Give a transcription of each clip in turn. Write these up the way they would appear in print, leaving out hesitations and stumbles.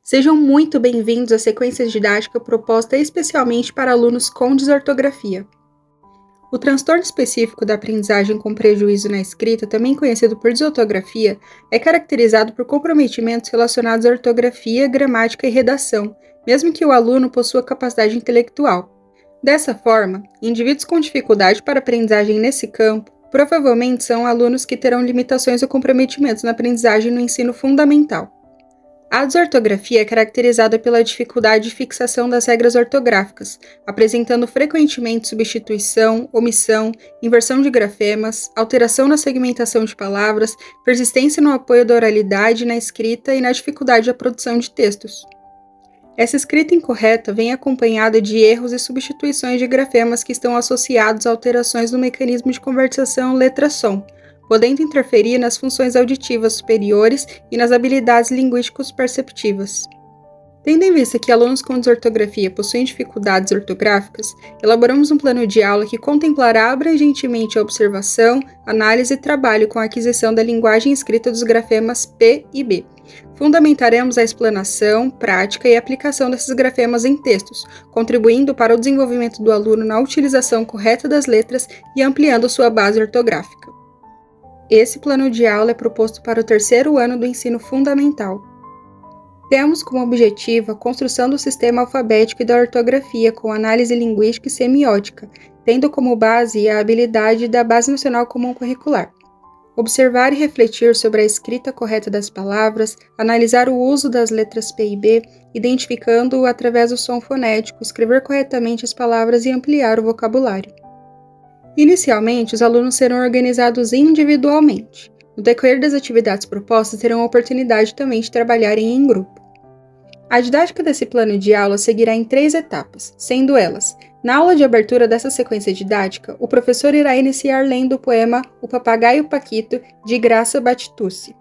Sejam muito bem-vindos à sequência didática proposta especialmente para alunos com desortografia. O transtorno específico da aprendizagem com prejuízo na escrita, também conhecido por desortografia, é caracterizado por comprometimentos relacionados à ortografia, gramática e redação, mesmo que o aluno possua capacidade intelectual. Dessa forma, indivíduos com dificuldade para aprendizagem nesse campo provavelmente são alunos que terão limitações ou comprometimentos na aprendizagem no ensino fundamental. A desortografia é caracterizada pela dificuldade de fixação das regras ortográficas, apresentando frequentemente substituição, omissão, inversão de grafemas, alteração na segmentação de palavras, persistência no apoio da oralidade na escrita e na dificuldade da produção de textos. Essa escrita incorreta vem acompanhada de erros e substituições de grafemas que estão associados a alterações no mecanismo de conversação letra-som, podendo interferir nas funções auditivas superiores e nas habilidades linguísticos perceptivas. Tendo em vista que alunos com desortografia possuem dificuldades ortográficas, elaboramos um plano de aula que contemplará abrangentemente a observação, análise e trabalho com a aquisição da linguagem escrita dos grafemas P e B. Fundamentaremos a explanação, prática e aplicação desses grafemas em textos, contribuindo para o desenvolvimento do aluno na utilização correta das letras e ampliando sua base ortográfica. Esse plano de aula é proposto para o terceiro ano do ensino fundamental. Temos como objetivo a construção do sistema alfabético e da ortografia com análise linguística e semiótica, tendo como base a habilidade da Base Nacional Comum Curricular. Observar e refletir sobre a escrita correta das palavras, analisar o uso das letras P e B, identificando-o através do som fonético, escrever corretamente as palavras e ampliar o vocabulário. Inicialmente, os alunos serão organizados individualmente. No decorrer das atividades propostas, terão a oportunidade também de trabalharem em grupo. A didática desse plano de aula seguirá em 3 etapas, sendo elas: na aula de abertura dessa sequência didática, o professor irá iniciar lendo o poema O Papagaio Paquito, de Graça Battucci.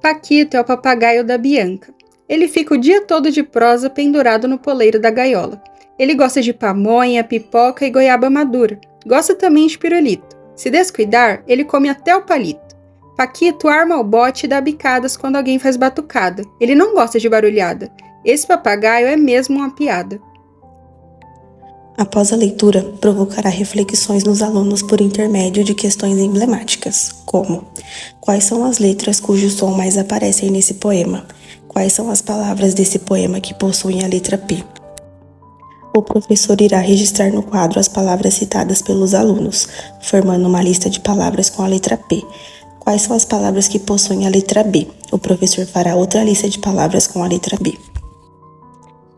Paquito é o papagaio da Bianca. Ele fica o dia todo de prosa pendurado no poleiro da gaiola. Ele gosta de pamonha, pipoca e goiaba madura. Gosta também de pirulito. Se descuidar, ele come até o palito. Paquito arma o bote e dá bicadas quando alguém faz batucada. Ele não gosta de barulhada. Esse papagaio é mesmo uma piada. Após a leitura, provocará reflexões nos alunos por intermédio de questões emblemáticas, como: quais são as letras cujo som mais aparecem nesse poema? Quais são as palavras desse poema que possuem a letra P? O professor irá registrar no quadro as palavras citadas pelos alunos, formando uma lista de palavras com a letra P. Quais são as palavras que possuem a letra B? O professor fará outra lista de palavras com a letra B.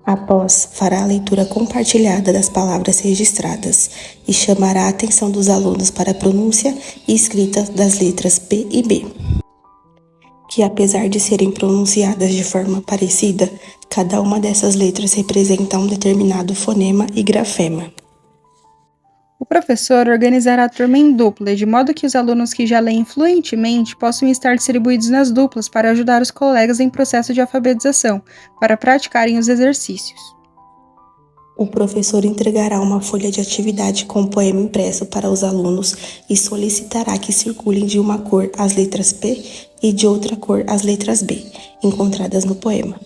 Após, fará a leitura compartilhada das palavras registradas e chamará a atenção dos alunos para a pronúncia e escrita das letras P e B, que apesar de serem pronunciadas de forma parecida, cada uma dessas letras representa um determinado fonema e grafema. O professor organizará a turma em dupla, de modo que os alunos que já leem fluentemente possam estar distribuídos nas duplas para ajudar os colegas em processo de alfabetização, para praticarem os exercícios. O professor entregará uma folha de atividade com o poema impresso para os alunos e solicitará que circulem de uma cor as letras P e de outra cor as letras B, encontradas no poema.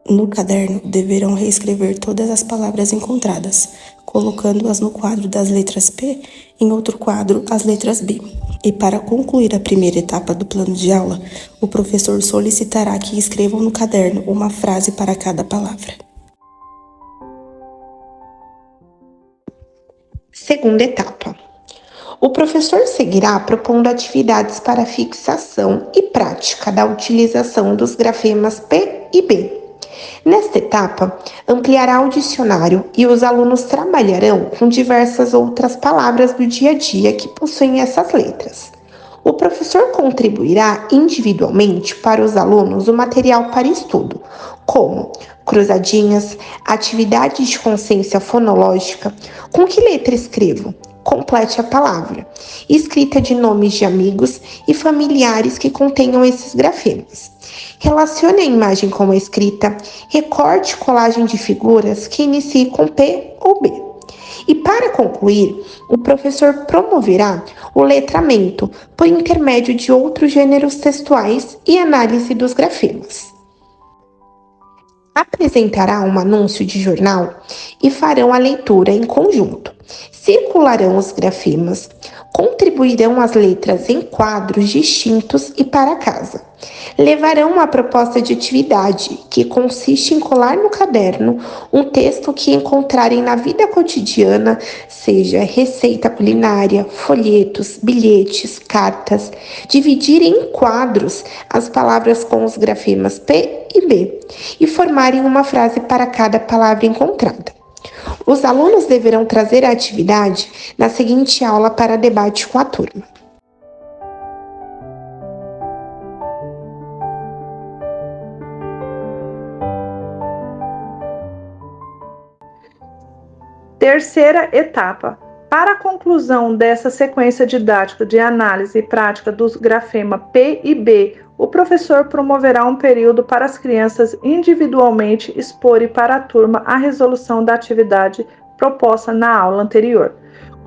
No caderno, deverão reescrever todas as palavras encontradas, colocando-as no quadro das letras P, em outro quadro as letras B. E para concluir a primeira etapa do plano de aula, o professor solicitará que escrevam no caderno uma frase para cada palavra. Segunda etapa. O professor seguirá propondo atividades para fixação e prática da utilização dos grafemas P e B. Nesta etapa, ampliará o dicionário e os alunos trabalharão com diversas outras palavras do dia a dia que possuem essas letras. O professor contribuirá individualmente para os alunos o material para estudo, como cruzadinhas, atividades de consciência fonológica, com que letra escrevo? Complete a palavra, escrita de nomes de amigos e familiares que contenham esses grafemas. Relacione a imagem com a escrita, recorte e colagem de figuras que inicie com P ou B. E para concluir, o professor promoverá o letramento por intermédio de outros gêneros textuais e análise dos grafemas. apresentará um anúncio de jornal e farão a leitura em conjunto. Circularão os grafemas, contribuirão as letras em quadros distintos e para casa. Levarão uma proposta de atividade, que consiste em colar no caderno um texto que encontrarem na vida cotidiana, seja receita culinária, folhetos, bilhetes, cartas, dividirem em quadros as palavras com os grafemas P e B e formarem uma frase para cada palavra encontrada. Os alunos deverão trazer a atividade na seguinte aula para debate com a turma. Terceira etapa. Para a conclusão dessa sequência didática de análise e prática dos grafemas P e B, o professor promoverá um período para as crianças individualmente exporem para a turma a resolução da atividade proposta na aula anterior.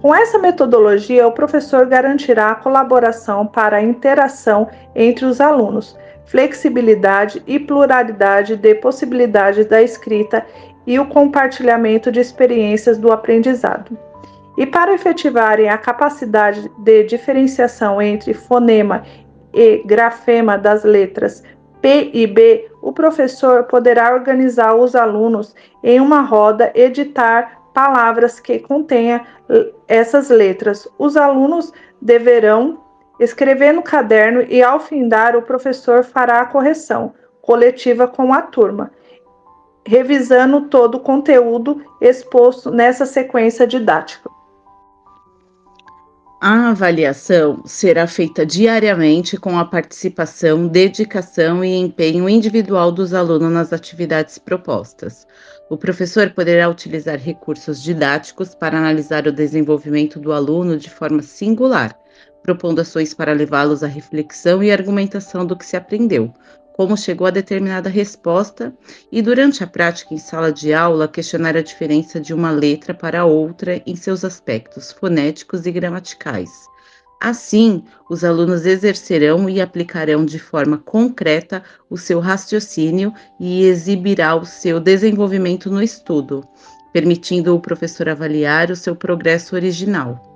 Com essa metodologia, o professor garantirá a colaboração para a interação entre os alunos, flexibilidade e pluralidade de possibilidades da escrita e o compartilhamento de experiências do aprendizado. E para efetivarem a capacidade de diferenciação entre fonema e grafema das letras P e B, o professor poderá organizar os alunos em uma roda e ditar palavras que contenham essas letras. Os alunos deverão escrever no caderno e, ao findar, o professor fará a correção coletiva com a turma, revisando todo o conteúdo exposto nessa sequência didática. A avaliação será feita diariamente com a participação, dedicação e empenho individual dos alunos nas atividades propostas. O professor poderá utilizar recursos didáticos para analisar o desenvolvimento do aluno de forma singular, propondo ações para levá-los à reflexão e argumentação do que se aprendeu, como chegou a determinada resposta, e durante a prática em sala de aula, questionar a diferença de uma letra para outra em seus aspectos fonéticos e gramaticais. Assim, os alunos exercerão e aplicarão de forma concreta o seu raciocínio e exibirá o seu desenvolvimento no estudo, permitindo o professor avaliar o seu progresso original.